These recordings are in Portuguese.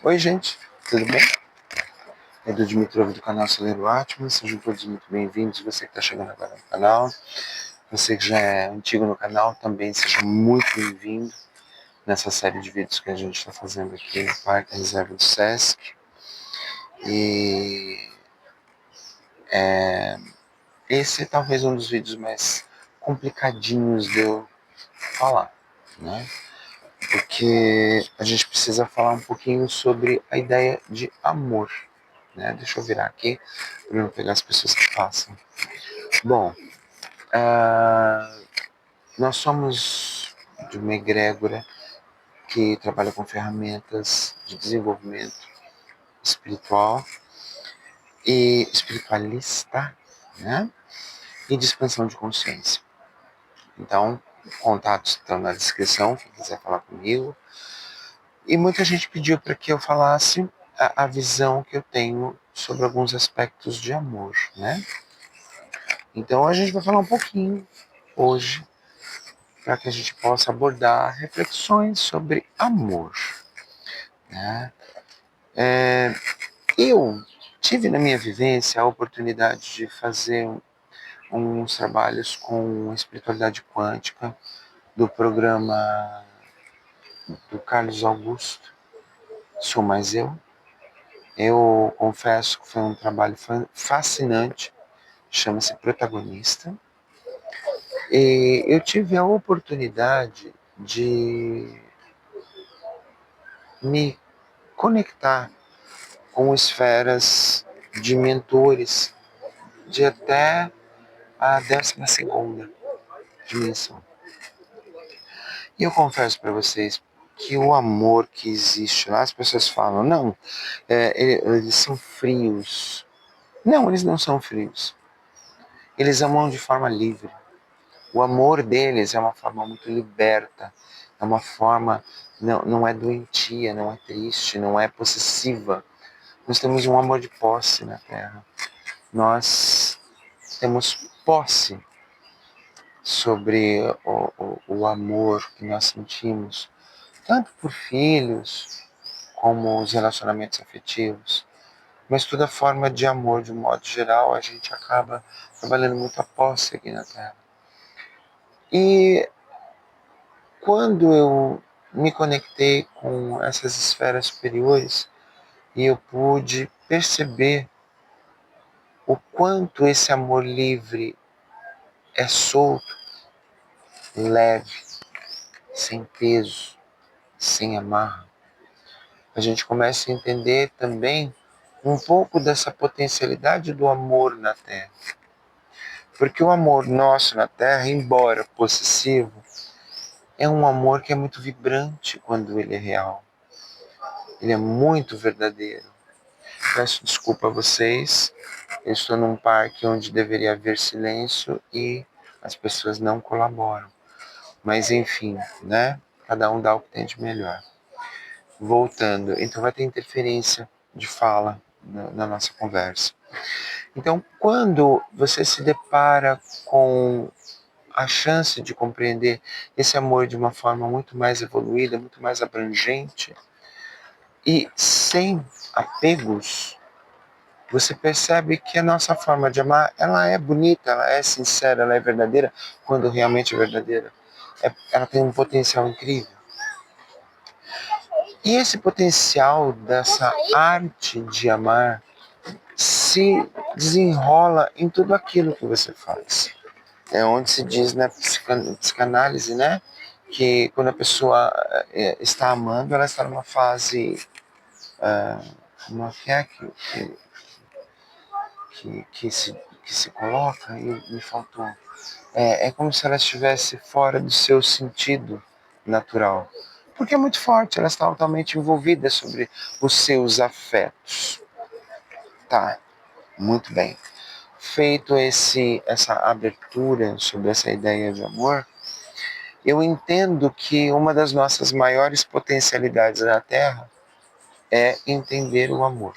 Oi, gente, tudo bem? É do Dimitrov do canal Acelero Atman, sejam todos muito bem-vindos. Você que está chegando agora no canal, você que já é antigo no canal, também seja muito bem-vindo nessa série de vídeos que a gente está fazendo aqui no Parque Reserva do Sesc. E esse é talvez um dos vídeos mais complicadinhos de eu falar, né? Porque a gente precisa falar um pouquinho sobre a ideia de amor, né? Deixa eu virar aqui para não pegar as pessoas que passam. Bom, nós somos de uma egrégora que trabalha com ferramentas de desenvolvimento espiritual e espiritualista, né? E de expansão de consciência. Então, contatos estão na descrição, quem quiser falar comigo. E muita gente pediu para que eu falasse a visão que eu tenho sobre alguns aspectos de amor, né? Então a gente vai falar um pouquinho hoje para que a gente possa abordar reflexões sobre amor, né? Eu tive na minha vivência a oportunidade de fazer uns trabalhos com espiritualidade quântica do programa do Carlos Augusto, Sou Mais Eu. Eu confesso que foi um trabalho fascinante, chama-se Protagonista. E eu tive a oportunidade de me conectar com esferas de mentores de até a 12ª dimensão. E eu confesso para vocês que o amor que existe lá, as pessoas falam, não, eles são frios. Não, eles não são frios. Eles amam de forma livre. O amor deles é uma forma muito liberta, é uma forma, não é doentia, não é triste, não é possessiva. Nós temos um amor de posse na Terra. Nós temos posse sobre o amor que nós sentimos, tanto por filhos, como os relacionamentos afetivos, mas toda forma de amor, de um modo geral, a gente acaba trabalhando muito a posse aqui na Terra. E quando eu me conectei com essas esferas superiores e eu pude perceber o quanto esse amor livre é solto, leve, sem peso, sem amarra, a gente começa a entender também um pouco dessa potencialidade do amor na Terra. Porque o amor nosso na Terra, embora possessivo, é um amor que é muito vibrante quando ele é real. Ele é muito verdadeiro. Peço desculpa a vocês, eu estou num parque onde deveria haver silêncio e as pessoas não colaboram. Mas enfim, né? Cada um dá o que tem de melhor. Voltando, então vai ter interferência de fala na nossa conversa. Então, quando você se depara com a chance de compreender esse amor de uma forma muito mais evoluída, muito mais abrangente e sem apegos, você percebe que a nossa forma de amar, ela é bonita, ela é sincera, ela é verdadeira, quando realmente é verdadeira. Ela tem um potencial incrível. E esse potencial dessa arte de amar se desenrola em tudo aquilo que você faz. É onde se diz na psicanálise, né, que quando a pessoa está amando, ela está numa fase, como é que se coloca, e me faltou. É como se ela estivesse fora do seu sentido natural. Porque é muito forte, ela está totalmente envolvida sobre os seus afetos. Tá, muito bem. Feito essa abertura sobre essa ideia de amor, eu entendo que uma das nossas maiores potencialidades na Terra é entender o amor.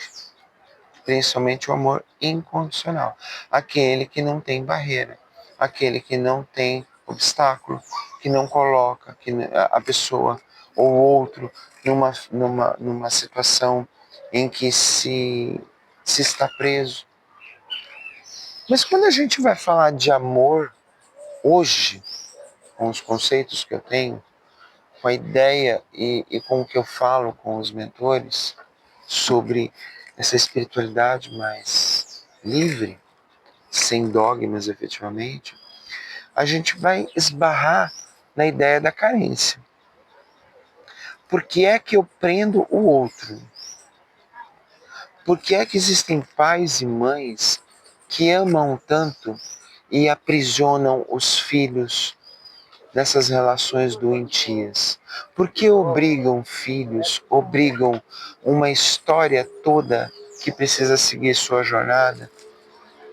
Principalmente o amor incondicional. Aquele que não tem barreira, aquele que não tem obstáculo, que não coloca que a pessoa ou o outro numa situação em que se está preso. Mas quando a gente vai falar de amor hoje, com os conceitos que eu tenho, com a ideia e com o que eu falo com os mentores sobre essa espiritualidade mais livre, sem dogmas efetivamente, a gente vai esbarrar na ideia da carência. Por que é que eu prendo o outro? Por que é que existem pais e mães que amam tanto e aprisionam os filhos nessas relações doentias? Por que obrigam filhos, obrigam uma história toda que precisa seguir sua jornada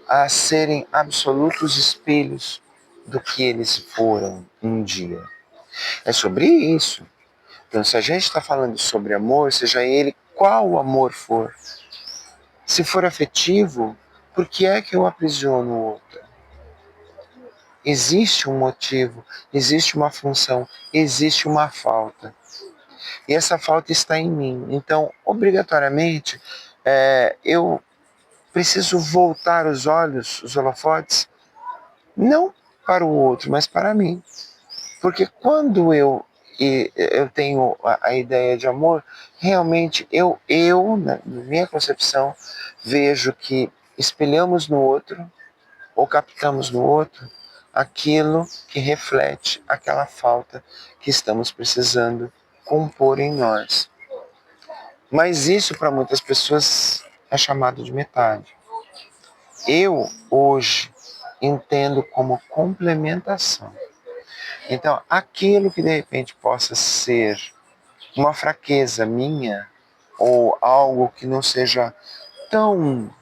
a serem absolutos espelhos do que eles foram um dia? É sobre isso. Então, se a gente está falando sobre amor, seja ele qual amor for, se for afetivo, por que é que eu aprisiono o outro? Existe um motivo, existe uma função, existe uma falta. E essa falta está em mim. Então, obrigatoriamente, eu preciso voltar os olhos, os holofotes, não para o outro, mas para mim. Porque quando eu tenho a ideia de amor, realmente na minha concepção, vejo que espelhamos no outro, ou captamos no outro, aquilo que reflete aquela falta que estamos precisando compor em nós. Mas isso para muitas pessoas é chamado de metade. Eu, hoje, entendo como complementação. Então, aquilo que de repente possa ser uma fraqueza minha, ou algo que não seja tão,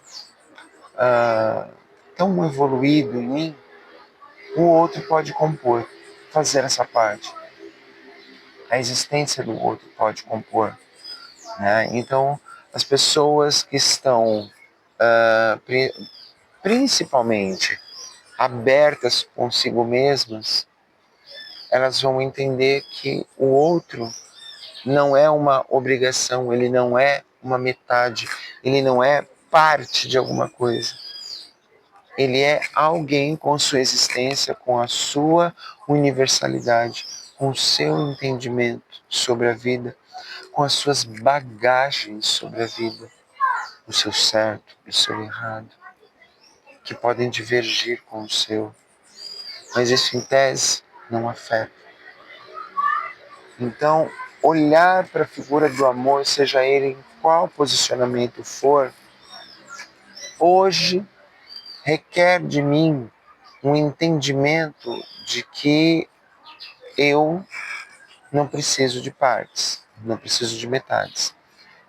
tão evoluído em mim, o outro pode compor, fazer essa parte. A existência do outro pode compor. Né? Então, as pessoas que estão principalmente abertas consigo mesmas, elas vão entender que o outro não é uma obrigação, ele não é uma metade, ele não é parte de alguma coisa. Ele é alguém com sua existência, com a sua universalidade, com o seu entendimento sobre a vida, com as suas bagagens sobre a vida, o seu certo e o seu errado, que podem divergir com o seu, mas isso em tese não afeta. Então, olhar para a figura do amor, seja ele em qual posicionamento for, hoje requer de mim um entendimento de que eu não preciso de partes, não preciso de metades.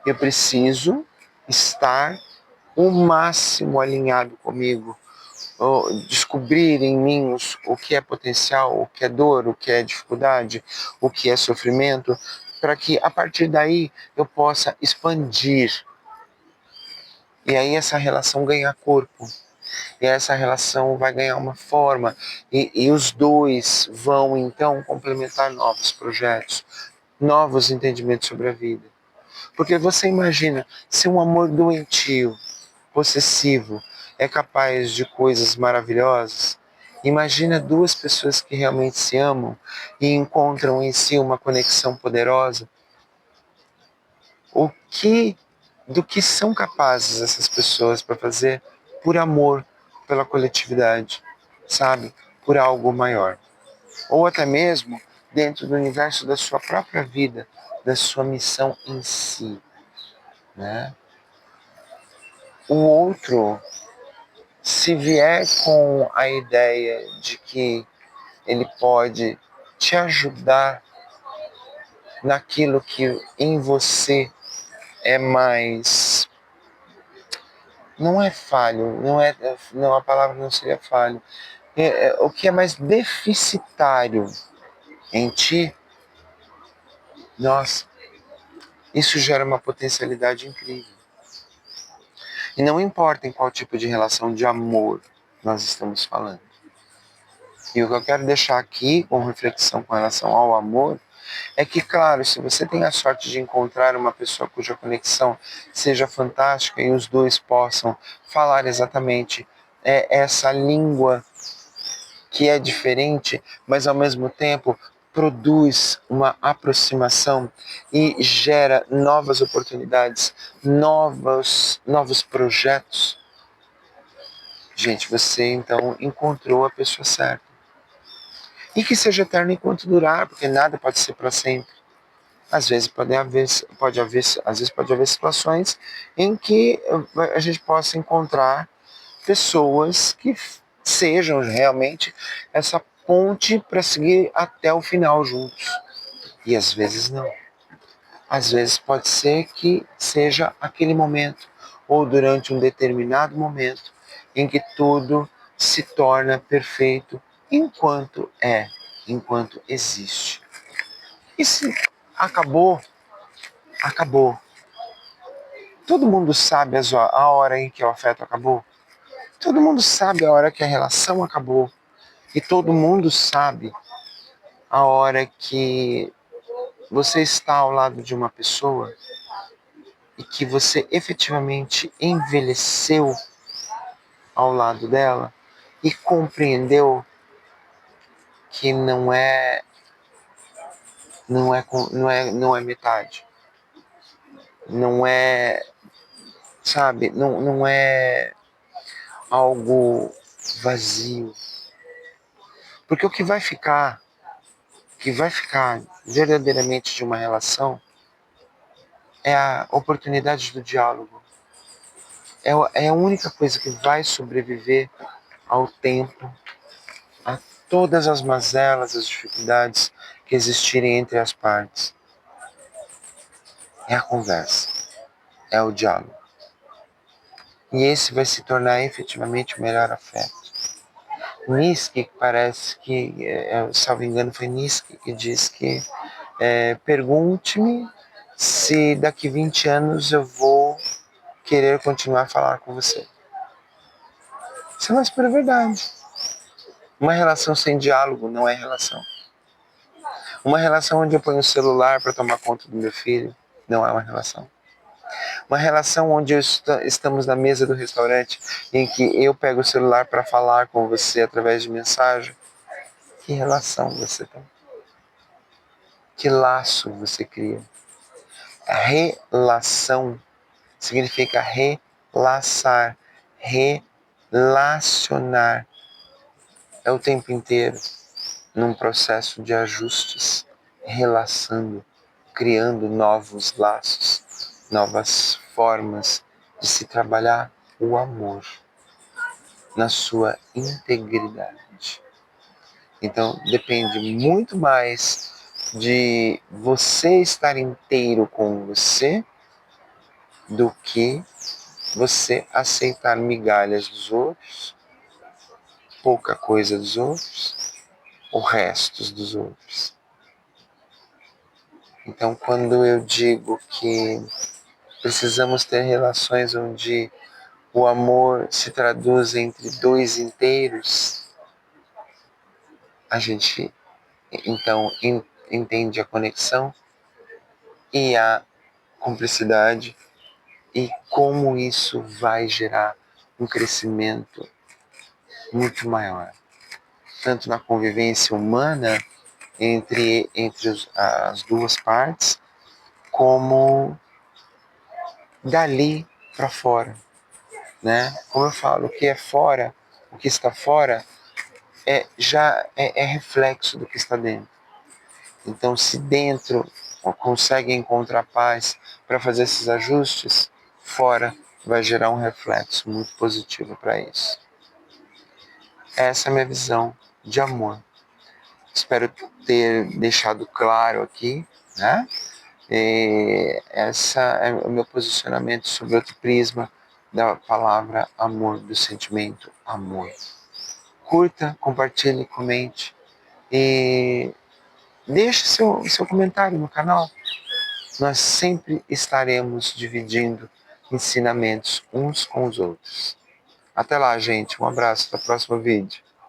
Eu preciso estar o máximo alinhado comigo, descobrir em mim o que é potencial, o que é dor, o que é dificuldade, o que é sofrimento, para que a partir daí eu possa expandir. E aí essa relação ganha corpo. E essa relação vai ganhar uma forma. E os dois vão então complementar novos projetos, novos entendimentos sobre a vida. Porque você imagina, se um amor doentio, possessivo, é capaz de coisas maravilhosas, imagina duas pessoas que realmente se amam e encontram em si uma conexão poderosa. Do que são capazes essas pessoas para fazer por amor, pela coletividade, sabe? Por algo maior. Ou até mesmo dentro do universo da sua própria vida, da sua missão em si, né? O outro, se vier com a ideia de que ele pode te ajudar naquilo que em você é mais, não é falho, não, a palavra não seria falho, o que é mais deficitário em ti, nossa, isso gera uma potencialidade incrível. E não importa em qual tipo de relação de amor nós estamos falando. E o que eu quero deixar aqui, com reflexão com relação ao amor, é que, claro, se você tem a sorte de encontrar uma pessoa cuja conexão seja fantástica e os dois possam falar exatamente essa língua que é diferente, mas ao mesmo tempo produz uma aproximação e gera novas oportunidades, novos projetos. Gente, você então encontrou a pessoa certa. E que seja eterno enquanto durar, porque nada pode ser para sempre. Às vezes pode haver situações em que a gente possa encontrar pessoas que sejam realmente essa ponte para seguir até o final juntos. E às vezes não. Às vezes pode ser que seja aquele momento, ou durante um determinado momento, em que tudo se torna perfeito enquanto existe. E se acabou, acabou. Todo mundo sabe a hora em que o afeto acabou. Todo mundo sabe a hora que a relação acabou. E todo mundo sabe a hora que você está ao lado de uma pessoa e que você efetivamente envelheceu ao lado dela e compreendeu que não é metade. Não é, sabe, não é algo vazio. Porque o que vai ficar verdadeiramente de uma relação é a oportunidade do diálogo. É a única coisa que vai sobreviver ao tempo, a todas as mazelas, as dificuldades que existirem entre as partes. É a conversa, é o diálogo. E esse vai se tornar efetivamente o melhor afeto. Nietzsche, parece que, salvo engano, foi Nietzsche que diz que pergunte-me se daqui 20 anos eu vou querer continuar a falar com você. Isso é mais pura verdade. Uma relação sem diálogo não é relação. Uma relação onde eu ponho o celular para tomar conta do meu filho não é uma relação. Uma relação onde estamos na mesa do restaurante em que eu pego o celular para falar com você através de mensagem. Que relação você tem? Que laço você cria? A relação significa relaçar, relacionar. É o tempo inteiro num processo de ajustes, relaçando, criando novos laços, novas formas de se trabalhar o amor na sua integridade. Então, depende muito mais de você estar inteiro com você do que você aceitar migalhas dos outros, pouca coisa dos outros, ou restos dos outros. Então, quando eu digo que precisamos ter relações onde o amor se traduz entre dois inteiros, a gente então entende a conexão e a cumplicidade e como isso vai gerar um crescimento muito maior, tanto na convivência humana entre as duas partes, como dali para fora, né? Como eu falo, o que é fora, o que está fora, já é reflexo do que está dentro. Então, se dentro consegue encontrar paz para fazer esses ajustes, fora vai gerar um reflexo muito positivo para isso. Essa é a minha visão de amor. Espero ter deixado claro aqui, né? Essa é o meu posicionamento sobre outro prisma da palavra amor, do sentimento amor. Curta, compartilhe, comente e deixe seu comentário no canal. Nós sempre estaremos dividindo ensinamentos uns com os outros. Até lá, gente. Um abraço. Até o próximo vídeo.